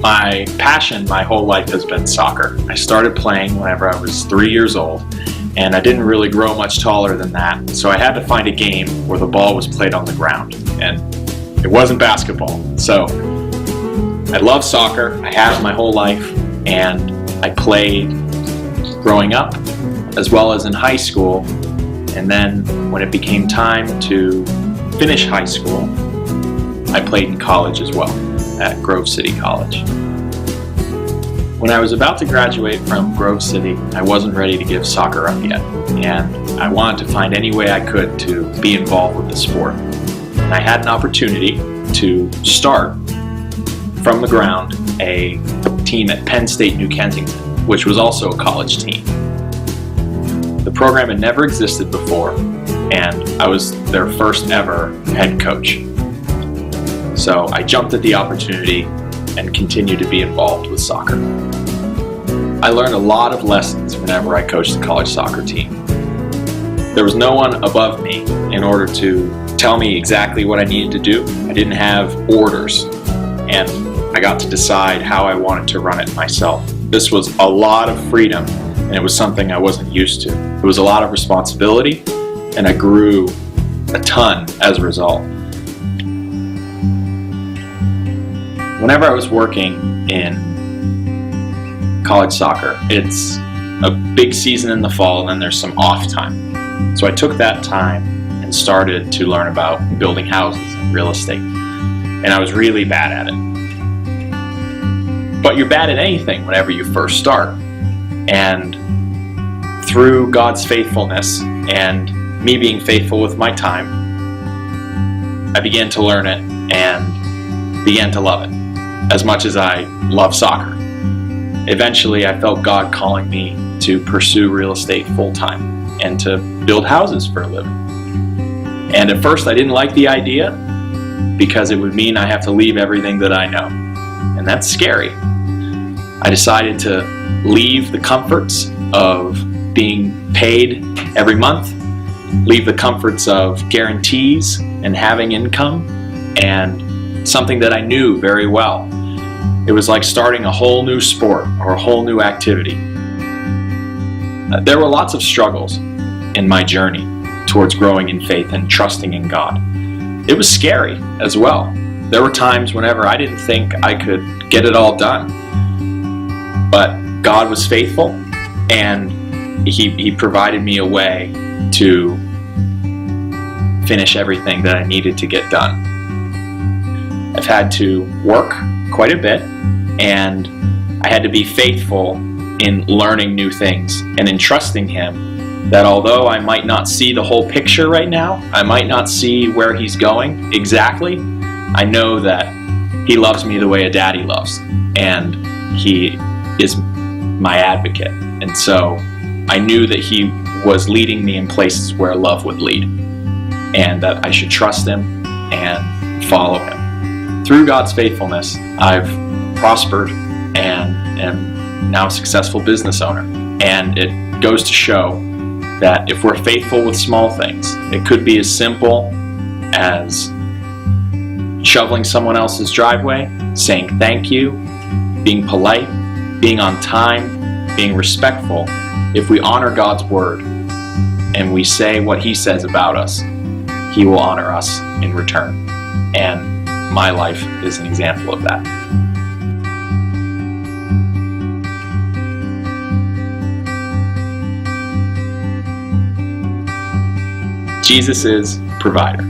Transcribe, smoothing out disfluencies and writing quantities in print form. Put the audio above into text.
My passion my whole life has been soccer. I started playing whenever I was 3 years old, and I didn't really grow much taller than that, so I had to find a game where the ball was played on the ground, and it wasn't basketball. So I love soccer. I have my whole life, and I played growing up as well as in high school, and then when it became time to finish high school, I played in college as well at Grove City College. When I was about to graduate from Grove City, I wasn't ready to give soccer up yet, and I wanted to find any way I could to be involved with the sport. And I had an opportunity to start from the ground a team at Penn State New Kensington, which was also a college team. The program had never existed before, and I was their first ever head coach. So I jumped at the opportunity and continued to be involved with soccer. I learned a lot of lessons whenever I coached the college soccer team. There was no one above me in order to tell me exactly what I needed to do. I didn't have orders, and I got to decide how I wanted to run it myself. This was a lot of freedom, and it was something I wasn't used to. It was a lot of responsibility, and I grew a ton as a result. Whenever I was working in college soccer, it's a big season in the fall, and then there's some off time. So I took that time and started to learn about building houses and real estate. And I was really bad at it. But you're bad at anything whenever you first start. And through God's faithfulness and me being faithful with my time, I began to learn it and began to love it as much as I love soccer. Eventually, I felt God calling me to pursue real estate full-time and to build houses for a living. And at first, I didn't like the idea because it would mean I have to leave everything that I know. And that's scary. I decided to leave the comforts of being paid every month, leave the comforts of guarantees and having income, and something that I knew very well. It was like starting a whole new sport or a whole new activity. There were lots of struggles in my journey towards growing in faith and trusting in God. It was scary as well. There were times whenever I didn't think I could get it all done. But God was faithful, and He provided me a way to finish everything that I needed to get done. I've had to work quite a bit, and I had to be faithful in learning new things and in trusting Him that although I might not see the whole picture right now, I might not see where He's going exactly, I know that He loves me the way a daddy loves, and He is my advocate. And so I knew that He was leading me in places where love would lead, and that I should trust Him and follow Him. Through God's faithfulness, I've prospered and am now a successful business owner. And it goes to show that if we're faithful with small things, it could be as simple as shoveling someone else's driveway, saying thank you, being polite, being on time, being respectful. If we honor God's word and we say what He says about us, He will honor us in return. And my life is an example of that. Jesus is provider.